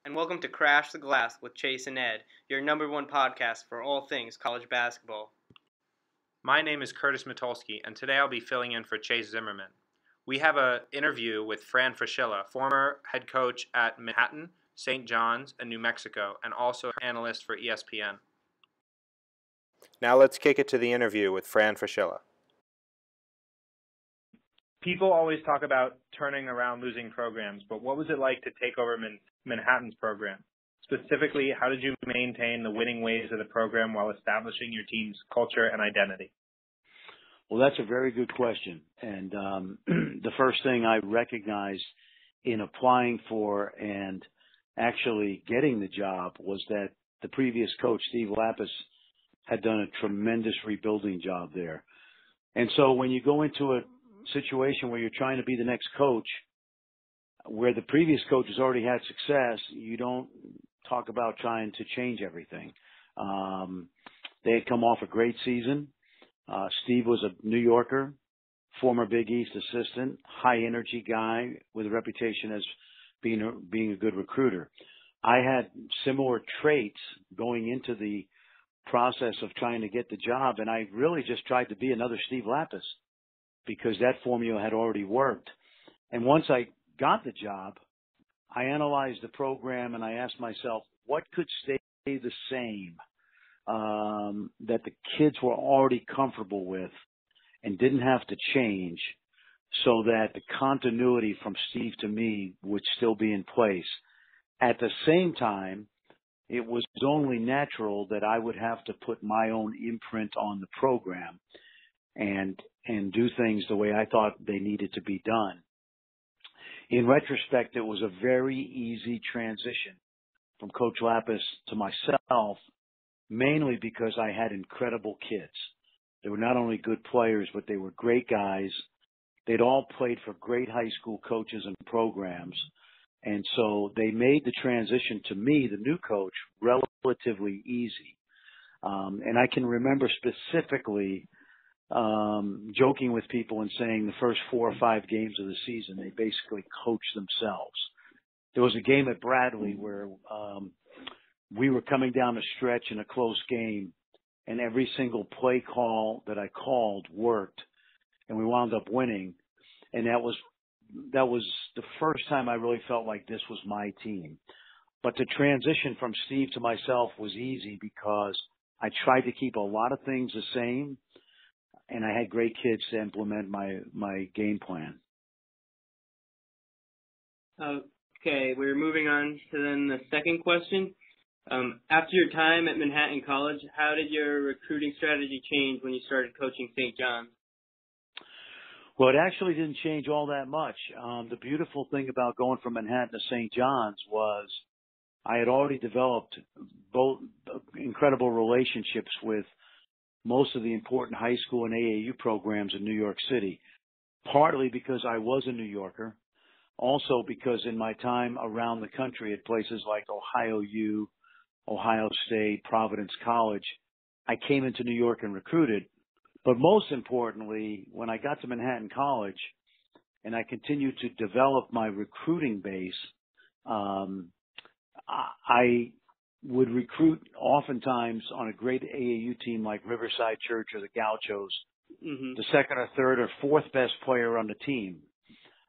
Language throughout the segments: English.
and welcome to Crash the Glass with Chase and Ed, your number one podcast for all things college basketball. My name is Curtis Mitulski, and today I'll be filling in for Chase Zimmerman. We have an interview with Fran Fraschilla, former head coach at Manhattan, St. John's, and New Mexico, and also analyst for ESPN. Now let's kick it to the interview with Fran Fraschilla. People always talk about turning around losing programs, but what was it like to take over Manhattan's program? Specifically, how did you maintain the winning ways of the program while establishing your team's culture and identity? Well, that's a very good question. And the first thing I recognized in applying for and actually getting the job was that the previous coach, Steve Lapis, had done a tremendous rebuilding job there. And so when you go into a situation where you're trying to be the next coach, where the previous coach has already had success, you don't talk about trying to change everything. They had come off a great season. Steve was a New Yorker, former Big East assistant, high energy guy with a reputation as being a good recruiter. I had similar traits going into the process of trying to get the job, and I really just tried to be another Steve Lapis because that formula had already worked. And once I got the job, I analyzed the program and I asked myself, what could stay the same that the kids were already comfortable with and didn't have to change so that the continuity from Steve to me would still be in place. At the same time, it was only natural that I would have to put my own imprint on the program and do things the way I thought they needed to be done. In retrospect, it was a very easy transition from Coach Lapis to myself, mainly because I had incredible kids. They were not only good players, but they were great guys. They'd all played for great high school coaches and programs. And so they made the transition to me, the new coach, relatively easy. And I can remember specifically joking with people and saying the first 4 or 5 games of the season, they basically coached themselves. There was a game at Bradley where we were coming down the stretch in a close game, and every single play call that I called worked, and we wound up winning. And that was the first time I really felt like this was my team. But the transition from Steve to myself was easy because I tried to keep a lot of things the same, and I had great kids to implement my game plan. Okay, we're moving on to then the second question. After your time at Manhattan College, how did your recruiting strategy change when you started coaching St. John's? Well, it actually didn't change all that much. The beautiful thing about going from Manhattan to St. John's was I had already developed both incredible relationships with most of the important high school and AAU programs in New York City, partly because I was a New Yorker, also because in my time around the country at places like Ohio U, Ohio State, Providence College, I came into New York and recruited. But most importantly, when I got to Manhattan College and I continued to develop my recruiting base, I would recruit oftentimes on a great AAU team like Riverside Church or the Gauchos, the second or third or fourth best player on the team.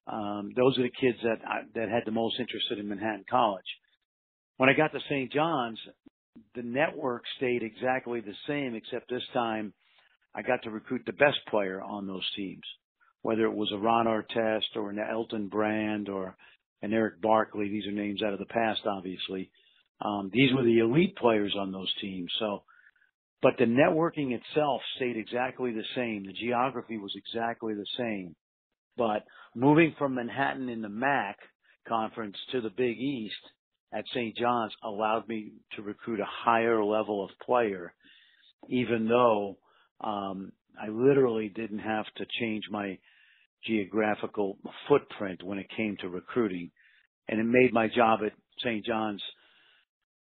Those are the kids that had the most interest in Manhattan College. When I got to St. John's, the network stayed exactly the same, except this time I got to recruit the best player on those teams, whether it was a Ron Artest or an Elton Brand or an Eric Barkley. These are names out of the past, obviously. These were the elite players on those teams. But the networking itself stayed exactly the same. The geography was exactly the same. But moving from Manhattan in the MAC conference to the Big East at St. John's allowed me to recruit a higher level of player, even though I literally didn't have to change my geographical footprint when it came to recruiting. And it made my job at St. John's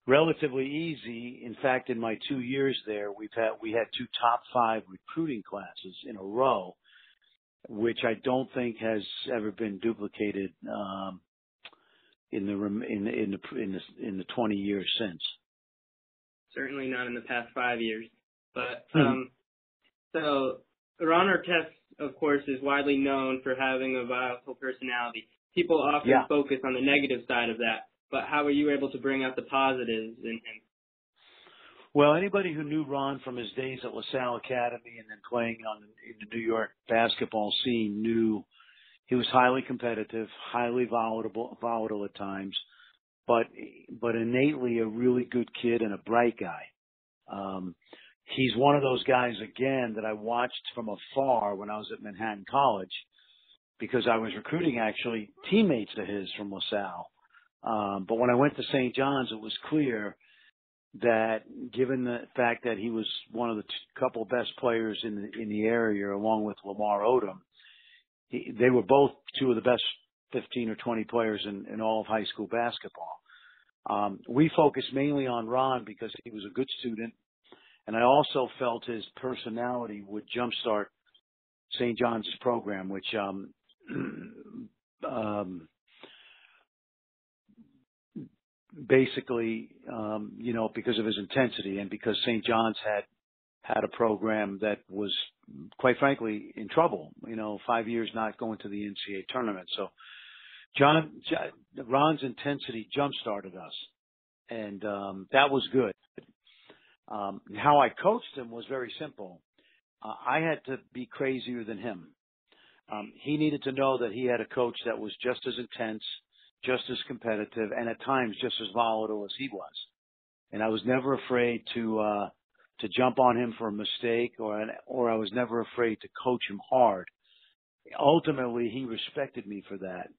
relatively easy. In fact, in my 2 years there, we had 2 top 5 recruiting classes in a row, which I don't think has ever been duplicated in the 20 years since. Certainly not in the past 5 years. But so Ron Artest, of course, is widely known for having a volatile personality. People often focus on the negative side of that. But how were you able to bring out the positives in him? Well, anybody who knew Ron from his days at LaSalle Academy and then playing in the New York basketball scene knew he was highly competitive, highly volatile at times, but innately a really good kid and a bright guy. He's one of those guys, again, that I watched from afar when I was at Manhattan College because I was recruiting actually teammates of his from LaSalle. But when I went to St. John's, it was clear that given the fact that he was one of the couple best players in the area, along with Lamar Odom, they were both two of the best 15 or 20 players in all of high school basketball. We focused mainly on Ron because he was a good student, and I also felt his personality would jumpstart St. John's program, which basically, because of his intensity and because St. John's had a program that was, quite frankly, in trouble, 5 years not going to the NCAA tournament. So Ron's intensity jump-started us, and that was good. How I coached him was very simple. I had to be crazier than him. He needed to know that he had a coach that was just as intense, just as competitive, and at times just as volatile as he was. And I was never afraid to jump on him for a mistake, or I was never afraid to coach him hard. Ultimately, he respected me for that,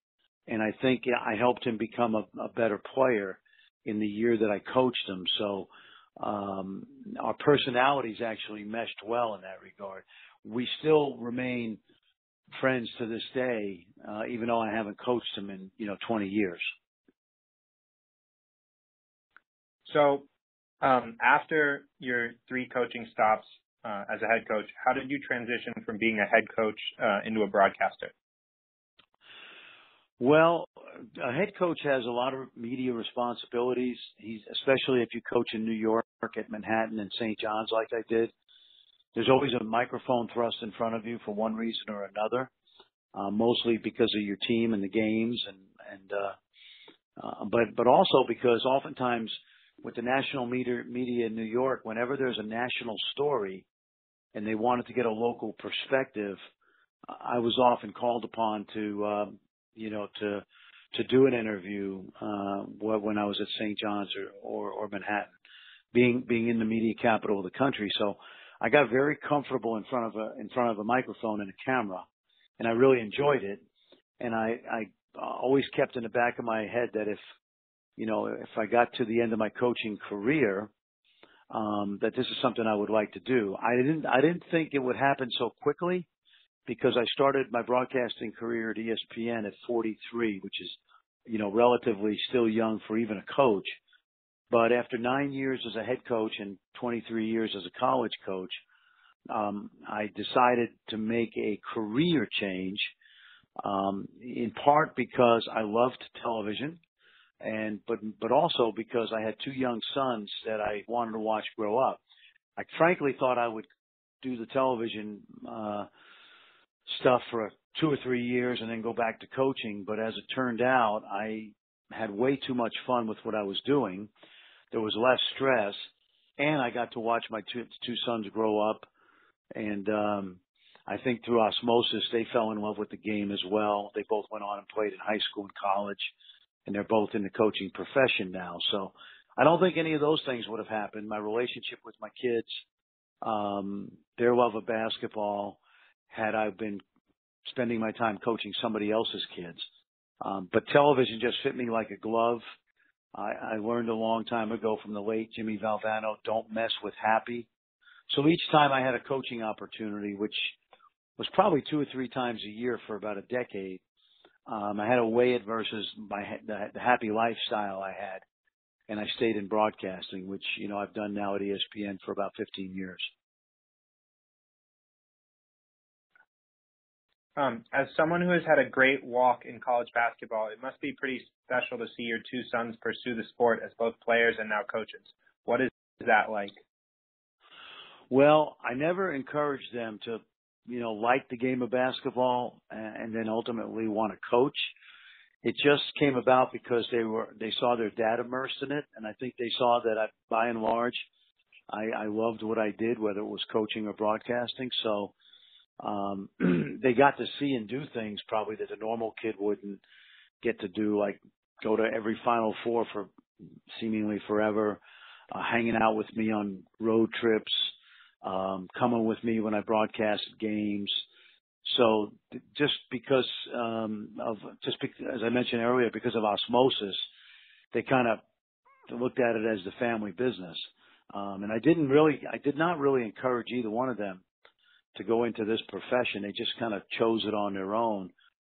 and I think I helped him become a better player in the year that I coached him. So our personalities actually meshed well in that regard. We still remain friends to this day, even though I haven't coached him in 20 years. So after your 3 coaching stops as a head coach, how did you transition from being a head coach into a broadcaster? Well, a head coach has a lot of media responsibilities. Especially if you coach in New York at Manhattan and St. John's like I did. There's always a microphone thrust in front of you for one reason or another, mostly because of your team and the games, but also because oftentimes with the national media in New York, whenever there's a national story and they wanted to get a local perspective, I was often called upon to do an interview when I was at St. John's or Manhattan, being in the media capital of the country. So I got very comfortable in front of a microphone and a camera, and I really enjoyed it. And I always kept in the back of my head that if I got to the end of my coaching career, that this is something I would like to do. I didn't think it would happen so quickly because I started my broadcasting career at ESPN at 43, which is, relatively still young for even a coach. But after 9 years as a head coach and 23 years as a college coach, I decided to make a career change, in part because I loved television, but also because I had 2 young sons that I wanted to watch grow up. I frankly thought I would do the television stuff for 2 or 3 years and then go back to coaching. But as it turned out, I had way too much fun with what I was doing. There was less stress, and I got to watch my two sons grow up. And I think through osmosis, they fell in love with the game as well. They both went on and played in high school and college, and they're both in the coaching profession now. So I don't think any of those things would have happened. My relationship with my kids, their love of basketball, had I been spending my time coaching somebody else's kids. But television just fit me like a glove. I learned a long time ago from the late Jimmy Valvano, don't mess with happy. So each time I had a coaching opportunity, which was probably 2 or 3 times a year for about a decade, I had to weigh it versus the happy lifestyle I had. And I stayed in broadcasting, which, I've done now at ESPN for about 15 years. As someone who has had a great walk in college basketball, it must be pretty special to see your two sons pursue the sport as both players and now coaches. What is that like? Well, I never encouraged them to, like the game of basketball and then ultimately want to coach. It just came about because they saw their dad immersed in it, and I think they saw that by and large, I loved what I did, whether it was coaching or broadcasting. So they got to see and do things probably that a normal kid wouldn't get to do, like go to every Final Four for seemingly forever, hanging out with me on road trips, coming with me when I broadcasted games. So just because as I mentioned earlier, because of osmosis, they kind of looked at it as the family business. And I did not really encourage either one of them to go into this profession. They just kind of chose it on their own.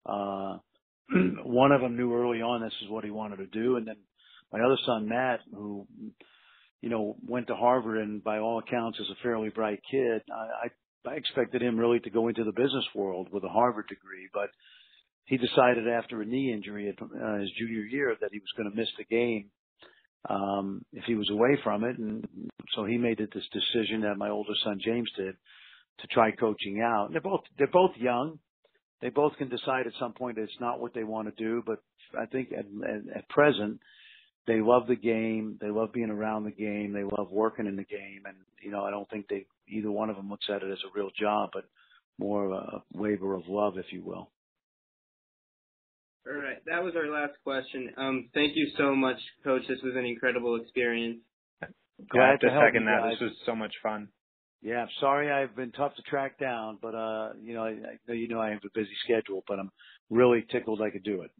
One of them knew early on this is what he wanted to do. And then my other son, Matt, who, went to Harvard and by all accounts is a fairly bright kid. I expected him really to go into the business world with a Harvard degree, but he decided after a knee injury at his junior year that he was going to miss the game if he was away from it. And so he made this decision that my older son James did to try coaching out. And they're both young. They both can decide at some point that it's not what they want to do, but I think at present they love the game. They love being around the game. They love working in the game. And, I don't think either one of them looks at it as a real job, but more of a labor of love, if you will. All right. That was our last question. Thank you so much, Coach. This was an incredible experience. Glad to second that. This was so much fun. Yeah, sorry I've been tough to track down, but, I know I have a busy schedule, but I'm really tickled I could do it.